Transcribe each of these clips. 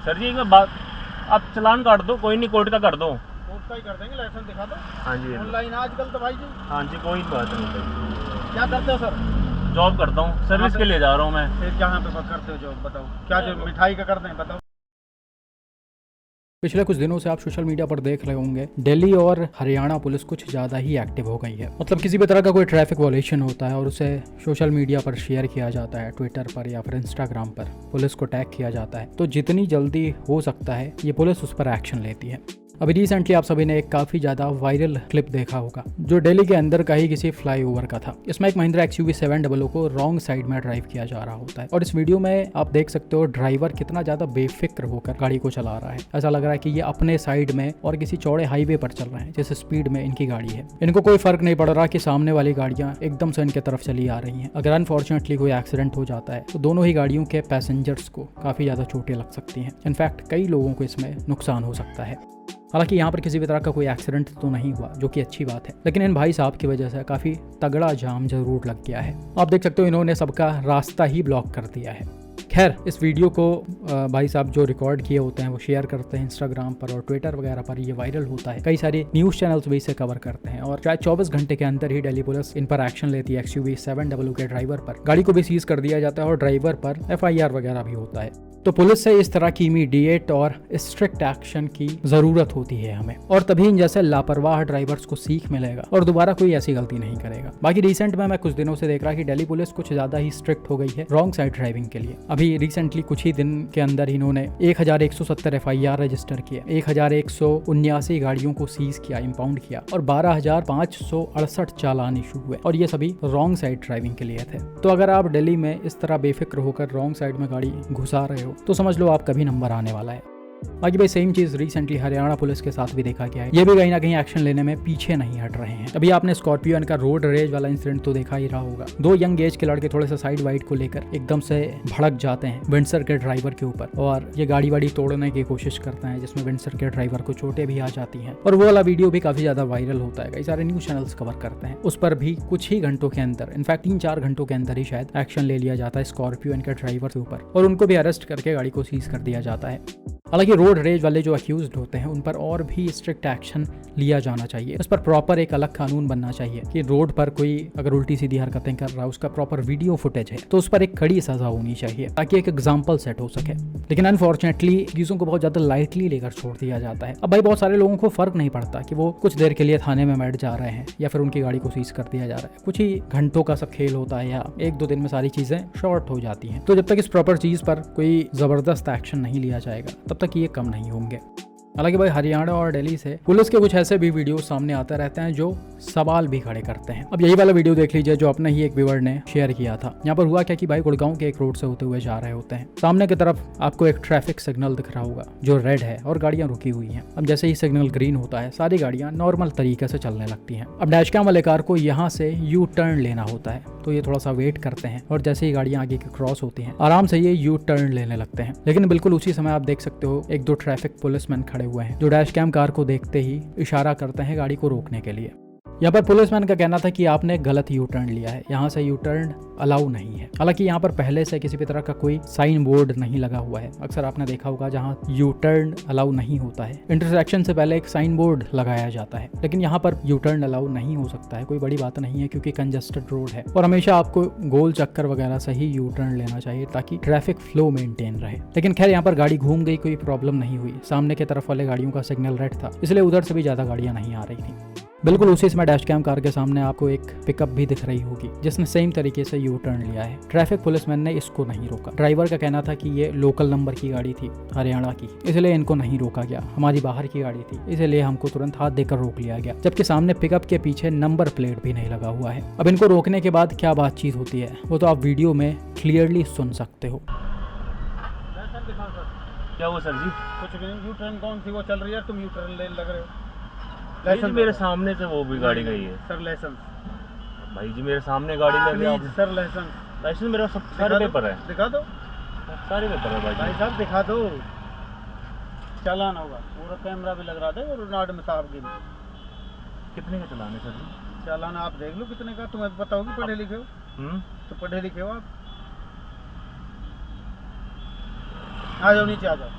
Sir जी एक बात, आप चालान काट दो, कोई नहीं, कोर्ट का कर दो। कोर्ट का ही कर देंगे, लाइसेंस दिखा दो। हाँ जी ऑनलाइन आजकल तो भाई जी। हाँ जी, कोई बात नहीं सर। क्या करते हो सर? जॉब करता हूँ, सर्विस के लिए जा रहा हूँ मैं। फिर कहाँ पे करते हो जॉब, बताओ क्या जो मिठाई का करते हैं, बताओ। पिछले कुछ दिनों से आप सोशल मीडिया पर देख रहे होंगे, दिल्ली और हरियाणा पुलिस कुछ ज़्यादा ही एक्टिव हो गई है। मतलब किसी भी तरह का कोई ट्रैफिक वॉलेशन होता है और उसे सोशल मीडिया पर शेयर किया जाता है, ट्विटर पर या फिर इंस्टाग्राम पर, पुलिस को टैग किया जाता है, तो जितनी जल्दी हो सकता है ये पुलिस उस पर एक्शन लेती है। अभी रिसेंटली आप सभी ने एक काफ़ी ज़्यादा वायरल क्लिप देखा होगा जो दिल्ली के अंदर का ही किसी फ्लाईओवर का था। इसमें एक महिंद्रा XUV 700 को रॉन्ग साइड में ड्राइव किया जा रहा होता है और इस वीडियो में आप देख सकते हो ड्राइवर कितना ज़्यादा बेफिक्र होकर गाड़ी को चला रहा है। ऐसा लग रहा है कि ये अपने साइड में और किसी चौड़े हाईवे पर चल रहे हैं जिस स्पीड में इनकी गाड़ी है। इनको कोई फर्क नहीं पड़ रहा कि सामने वाली गाड़ियाँ एकदम से इनके तरफ चली आ रही हैं। अगर अनफॉर्चुनेटली कोई एक्सीडेंट हो जाता है तो दोनों ही गाड़ियों के पैसेंजर्स को काफ़ी ज़्यादा चोटें लग सकती हैं। इनफैक्ट कई लोगों को इसमें नुकसान हो सकता है। हालांकि यहाँ पर किसी भी तरह का कोई एक्सीडेंट तो नहीं हुआ, जो कि अच्छी बात है, लेकिन इन भाई साहब की वजह से काफ़ी तगड़ा जाम जरूर लग गया है। आप देख सकते हो इन्होंने सबका रास्ता ही ब्लॉक कर दिया है। खैर, इस वीडियो को भाई साहब जो रिकॉर्ड किए होते हैं वो शेयर करते हैं इंस्टाग्राम पर और ट्विटर वगैरह पर, ये वायरल होता है। कई सारे न्यूज़ चैनल्स भी इसे कवर करते हैं और शायद 24 घंटे के अंदर ही दिल्ली पुलिस इन पर एक्शन लेती है। XUV 700 के ड्राइवर पर गाड़ी को भी सीज कर दिया जाता है और ड्राइवर पर FIR वगैरह भी होता है। तो पुलिस से इस तरह की इमीडिएट और स्ट्रिक्ट एक्शन की ज़रूरत होती है हमें, और तभी इन जैसे लापरवाह ड्राइवर्स को सीख मिलेगा और दोबारा कोई ऐसी गलती नहीं करेगा। बाकी रिसेंट में मैं कुछ दिनों से देख रहा कि दिल्ली पुलिस कुछ ज़्यादा ही स्ट्रिक्ट हो गई है रॉन्ग साइड ड्राइविंग के लिए। अभी रिसेंटली कुछ ही दिन के अंदर इन्होंने 1170 FIR रजिस्टर किए, 1179 गाड़ियों को सीज किया, इंपाउंड किया और 12,568 चालान इशू हुए, और ये सभी रॉन्ग साइड ड्राइविंग के लिए थे। तो अगर आप दिल्ली में इस तरह बेफिक्र होकर रॉन्ग साइड में गाड़ी घुसा रहे हो तो समझ लो आपका भी नंबर आने वाला है। बाकी भाई सेम चीज रिसेंटली हरियाणा पुलिस के साथ भी देखा गया है। ये भी कहीं ना कहीं एक्शन लेने में पीछे नहीं हट रहे हैं। अभी आपने स्कॉर्पियो का रोड रेज वाला इंसिडेंट तो देखा ही रहा होगा। दो यंग एज के लड़के थोड़े से साइड वाइड को लेकर एकदम से भड़क जाते हैं विंडसर के ड्राइवर के ऊपर और ये गाड़ी वाड़ी तोड़ने की कोशिश करते हैं, जिसमें विंडसर के ड्राइवर को चोटें भी आ जाती हैं। और वो वाला वीडियो भी काफी ज्यादा वायरल होता है, कई सारे न्यूज चैनल्स कवर करते हैं। उस पर भी कुछ ही घंटों के अंदर, इनफैक्ट 3-4 घंटों के अंदर ही शायद एक्शन ले लिया जाता है स्कॉर्पियो के ड्राइवर के ऊपर और उनको भी अरेस्ट करके गाड़ी को सीज कर दिया जाता है। हालांकि रोड रेज वाले जो अक्यूज्ड होते हैं उन पर और भी स्ट्रिक्ट एक्शन लिया जाना चाहिए। इस पर प्रॉपर एक अलग कानून बनना चाहिए कि रोड पर कोई अगर उल्टी सीधी हरकतें कर रहा है, उसका प्रॉपर वीडियो फुटेज है तो उस पर एक कड़ी सजा होनी चाहिए ताकि एक एग्जाम्पल सेट हो सके। लेकिन अनफॉर्चुनेटली चीज़ों को बहुत ज़्यादा लाइटली लेकर छोड़ दिया जाता है। अब भाई बहुत सारे लोगों को फर्क नहीं पड़ता कि वो कुछ देर के लिए थाने में बैठ जा रहे हैं या फिर उनकी गाड़ी को सीज कर दिया जा रहा है। कुछ ही घंटों का सब खेल होता है या 1-2 दिन में सारी चीज़ें शॉर्ट हो जाती हैं। तो जब तक इस प्रॉपर चीज़ पर कोई ज़बरदस्त एक्शन नहीं लिया जाएगा तब तक ये कम नहीं होंगे। हालांकि भाई हरियाणा और दिल्ली से पुलिस के कुछ ऐसे भी वीडियो सामने आते रहते हैं जो सवाल भी खड़े करते हैं। अब यही वाला वीडियो देख लीजिए जो अपने ही एक व्यूअर ने शेयर किया था। यहाँ पर हुआ क्या कि भाई गुड़गांव के एक रोड से होते हुए जा रहे होते हैं, सामने की तरफ आपको एक ट्रैफिक सिग्नल दिख रहा होगा जो रेड है और गाड़ियां रुकी हुई हैं। अब जैसे ही सिग्नल ग्रीन होता है सारी गाड़ियां नॉर्मल तरीके से चलने लगती हैं। अब डैश कैम वाले कार को यहाँ से यू टर्न लेना होता है तो ये थोड़ा सा वेट करते हैं और जैसे ही गाड़ियां आगे की क्रॉस होती हैं आराम से ये यू टर्न लेने लगते हैं। लेकिन बिल्कुल उसी समय आप देख सकते हो 1-2 ट्रैफिक पुलिसमैन खड़े हुए हैं जो डैश कैम कार को देखते ही इशारा करते हैं गाड़ी को रोकने के लिए। यहाँ पर पुलिसमैन का कहना था कि आपने गलत यू टर्न लिया है, यहाँ से यू टर्न अलाउ नहीं है। हालांकि यहाँ पर पहले से किसी भी तरह का कोई साइन बोर्ड नहीं लगा हुआ है। अक्सर आपने देखा होगा जहाँ यू टर्न अलाउ नहीं होता है इंटरसेक्शन से पहले एक साइन बोर्ड लगाया जाता है, लेकिन यहाँ पर यू टर्न अलाउ नहीं हो सकता है। कोई बड़ी बात नहीं है क्योंकि कंजस्टेड रोड है और हमेशा आपको गोल चक्कर वगैरह से ही यू टर्न लेना चाहिए ताकि ट्रैफिक फ्लो मेंटेन रहे। लेकिन खैर यहाँ पर गाड़ी घूम गई, कोई प्रॉब्लम नहीं हुई। सामने की तरफ वाले गाड़ियों का सिग्नल रेड था इसलिए उधर से भी ज्यादा गाड़ियां नहीं आ रही थी। बिल्कुल उसी समय डैश कैम कार के सामने आपको एक पिकअप भी दिख रही होगी जिसने सेम तरीके से यू टर्न लिया है। ट्रैफिक पुलिसमैन ने इसको नहीं रोका। ड्राइवर का कहना था कि ये लोकल नंबर की गाड़ी थी हरियाणा की, इसलिए इनको नहीं रोका गया, हमारी बाहर की गाड़ी थी इसलिए हमको तुरंत हाथ देकर रोक लिया गया। जबकि सामने पिकअप के पीछे नंबर प्लेट भी नहीं लगा हुआ है। अब इनको रोकने के बाद क्या बातचीत होती है वो तो आप वीडियो में क्लियरली सुन सकते हो। क्या हुआ सर जी? कुछ नहीं, यू टर्न कौन सी वो चल रही है, तुम यू टर्न लेने लग रहे हो। लाइसेंस मेरे सामने से वो भी गाड़ी गई है सर। लाइसेंस भाई जी, मेरे सामने गाड़ी लगी है। प्लीज सर, लाइसेंस लाइसेंस मेरा सब सारे पेपर है, दिखा दो। सारे पेपर है भाई साहब दिखा दो, चालान होगा। पूरा कैमरा भी लग रहा था और नाड में साहब की। कितने का चालान है सर जी? चालान आप देख लो कितने का, तुम्हें बताओगे। पढ़े लिखे हो तो पढ़े लिखे हो आप। आ जाओ नीचे आ जाओ।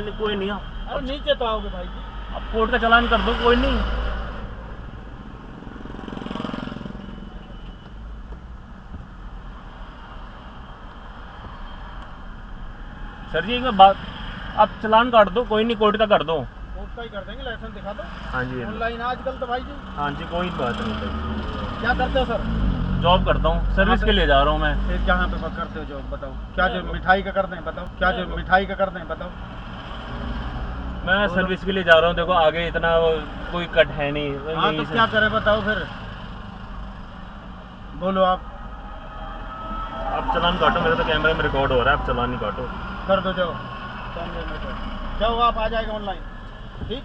नहीं कोई नहीं, अरे नीचे तो आओगे भाई जी। अब कोर्ट का चालान कर दो, कोई नहीं। सर जी एक बात, आप चालान काट दो, कोई नहीं, कोर्ट का कर दो। कोर्ट का ही कर देंगे, लाइसेंस दिखा दो। हाँ जी ऑनलाइन आजकल तो भाई जी। हाँ जी, कोई बात नहीं। क्या करते हो सर? जॉब करता हूँ, सर्विस के लिए जा रहा हूँ मैं। फिर जहाँ पे करते हो जॉब बताओ, क्या जो मिठाई का करते हैं बताओ, क्या जो मिठाई का करते हैं बताओ। मैं सर्विस के लिए जा रहा हूँ, देखो आगे इतना कोई कट है नहीं। हाँ तो क्या करें बताओ फिर, बोलो आप चालान काटो, मेरे तो कैमरे में रिकॉर्ड हो रहा है, आप चालान नहीं काटो। कर दो, जाओ जाओ, आप आ जाएगा ऑनलाइन। ठीक।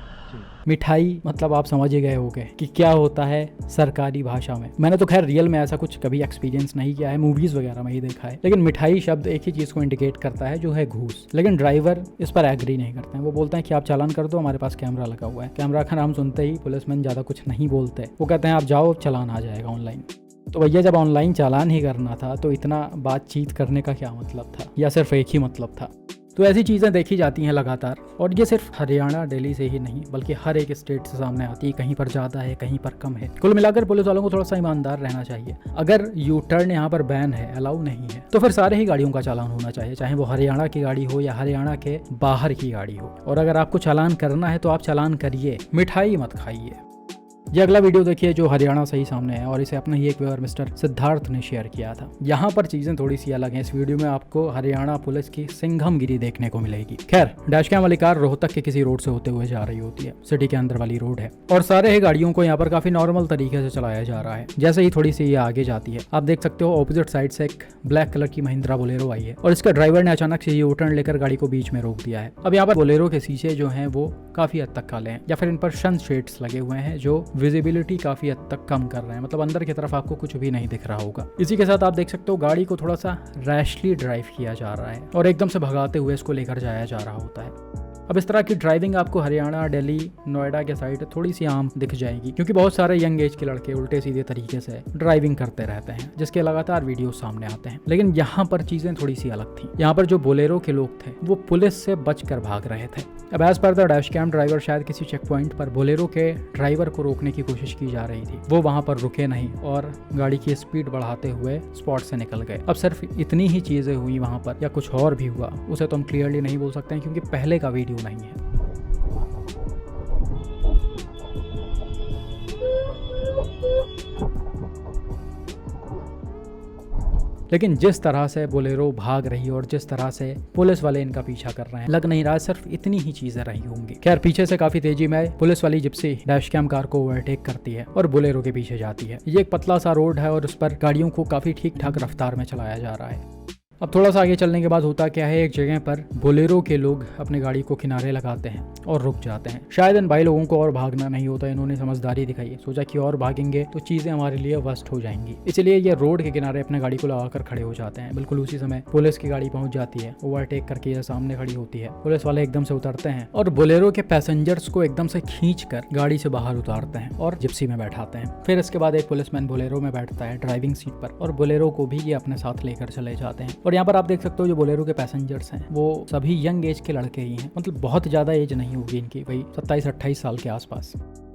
मिठाई मतलब आप समझ ही गए होंगे कि क्या होता है सरकारी भाषा में। मैंने तो खैर रियल में ऐसा कुछ कभी एक्सपीरियंस नहीं किया है, मूवीज वगैरह में ही देखा है। लेकिन मिठाई शब्द एक ही चीज को इंडिकेट करता है, जो है घूस। लेकिन ड्राइवर इस पर एग्री नहीं करते हैं। वो बोलते हैं कि आप चालान कर दो, हमारे पास कैमरा लगा हुआ है। कैमरा का नाम सुनते ही पुलिसमैन ज्यादा कुछ नहीं बोलते, वो कहते हैं आप जाओ, चालान आ जाएगा ऑनलाइन। तो भैया जब ऑनलाइन चालान ही करना था तो इतना बातचीत करने का क्या मतलब था, या सिर्फ एक ही मतलब था? तो ऐसी चीज़ें देखी जाती हैं लगातार, और ये सिर्फ हरियाणा दिल्ली से ही नहीं बल्कि हर एक स्टेट से सामने आती है। कहीं पर ज़्यादा है, कहीं पर कम है। कुल मिलाकर पुलिस वालों को थोड़ा सा ईमानदार रहना चाहिए। अगर यू टर्न यहाँ पर बैन है, अलाउ नहीं है, तो फिर सारे ही गाड़ियों का चालान होना चाहिए, चाहे वो हरियाणा की गाड़ी हो या हरियाणा के बाहर की गाड़ी हो। और अगर आपको चालान करना है तो आप चालान करिए, मिठाई मत खाइए। ये अगला वीडियो देखिए जो हरियाणा से ही सामने है, और इसे अपने ही एक व्यूअर मिस्टर सिद्धार्थ ने शेयर किया था। यहाँ पर चीजें थोड़ी सी अलग हैं। इस वीडियो में आपको हरियाणा पुलिस की सिंघमगिरी देखने को मिलेगी। खैर, डैशकैम वाली कार रोहतक के किसी रोड से होते हुए जा रही होती है, सिटी के अंदर वाली रोड है, और सारे ही गाड़ियों को यहाँ पर काफी नॉर्मल तरीके से चलाया जा रहा है। जैसे ही थोड़ी सी ये आगे जाती है, आप देख सकते हो ऑपोजिट साइड से एक ब्लैक कलर की महिंद्रा बोलेरो आई है, और इसका ड्राइवर ने अचानक से यू टर्न लेकर गाड़ी को बीच में रोक दिया है। अब यहाँ पर बोलेरो के शीशे जो हैं वो काफी हद तक काले हैं, या फिर इन पर सन शेड्स लगे हुए हैं जो विजिबिलिटी काफी हद तक कम कर रहे हैं। मतलब अंदर की तरफ आपको कुछ भी नहीं दिख रहा होगा। इसी के साथ आप देख सकते हो गाड़ी को थोड़ा सा रैशली ड्राइव किया जा रहा है, और एकदम से भगाते हुए इसको लेकर जाया जा रहा होता है। अब इस तरह की ड्राइविंग आपको हरियाणा, दिल्ली, नोएडा के साइड थोड़ी सी आम दिख जाएगी, क्योंकि बहुत सारे यंग एज के लड़के उल्टे सीधे तरीके से ड्राइविंग करते रहते हैं, जिसके लगातार वीडियो सामने आते हैं। लेकिन यहाँ पर चीजें थोड़ी सी अलग थी। यहाँ पर जो बोलेरो के लोग थे वो पुलिस से बचकर भाग रहे थे। अब as per the dashcam driver शायद किसी चेक पॉइंट पर बोलेरो के ड्राइवर को रोकने की कोशिश की जा रही थी। वो वहां पर रुके नहीं और गाड़ी की स्पीड बढ़ाते हुए स्पॉट से निकल गए। अब सिर्फ इतनी ही चीजें हुई वहां पर, या कुछ और भी हुआ, उसे तो हम क्लियरली नहीं बोल सकते हैं, क्योंकि पहले का वीडियो नहीं है। लेकिन जिस तरह से बोलेरो भाग रही है और जिस तरह से पुलिस वाले इनका पीछा कर रहे हैं, लग नहीं रहा है सिर्फ इतनी ही चीजें रही होंगी। खैर, पीछे से काफी तेजी में पुलिस वाली जिप्सी डैशकैम कार को ओवरटेक करती है और बोलेरो के पीछे जाती है। ये एक पतला सा रोड है और उस पर गाड़ियों को काफी ठीक ठाक रफ्तार में चलाया जा रहा है। अब थोड़ा सा आगे चलने के बाद होता क्या है, एक जगह पर बोलेरो के लोग अपनी गाड़ी को किनारे लगाते हैं और रुक जाते हैं। शायद इन भाई लोगों को और भागना नहीं होता, इन्होंने समझदारी दिखाई है, सोचा कि और भागेंगे तो चीजें हमारे लिए वर्स्ट हो जाएंगी, इसलिए ये रोड के किनारे अपने गाड़ी को लगाकर खड़े हो जाते हैं। बिल्कुल उसी समय पुलिस की गाड़ी पहुंच जाती है, ओवरटेक करके ये सामने खड़ी होती है। पुलिस वाले एकदम से उतरते हैं और बोलेरो के पैसेंजर्स को एकदम से खींच कर गाड़ी से बाहर उतारते हैं और जिप्सी में बैठाते हैं। फिर इसके बाद एक पुलिसमैन बोलेरो में बैठता है ड्राइविंग सीट पर, और बोलेरो को भी ये अपने साथ लेकर चले जाते हैं। और यहाँ पर आप देख सकते हो जो बोलेरो के पैसेंजर्स हैं वो सभी यंग एज के लड़के ही हैं, मतलब बहुत ज्यादा एज नहीं होगी इनकी, भाई 27-28 साल के आसपास।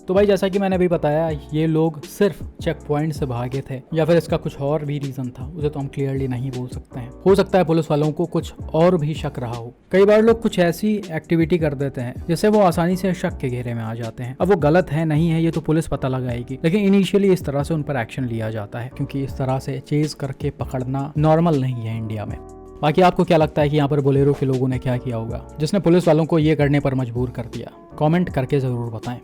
तो भाई जैसा कि मैंने अभी बताया, ये लोग सिर्फ चेक पॉइंट से भागे थे, या फिर इसका कुछ और भी रीजन था, उसे तो हम क्लियरली नहीं बोल सकते हैं। हो सकता है पुलिस वालों को कुछ और भी शक रहा हो। कई बार लोग कुछ ऐसी एक्टिविटी कर देते हैं जिससे वो आसानी से शक के घेरे में आ जाते हैं। अब वो गलत है नहीं है ये तो पुलिस पता लगाएगी, लेकिन इनिशियली इस तरह से उन पर एक्शन लिया जाता है, क्योंकि इस तरह से चेज करके पकड़ना नॉर्मल नहीं है इंडिया में। बाकी आपको क्या लगता है कि यहाँ पर बोलेरो के लोगों ने क्या किया होगा जिसने पुलिस वालों को ये करने पर मजबूर कर दिया? कमेंट करके ज़रूर बताएं।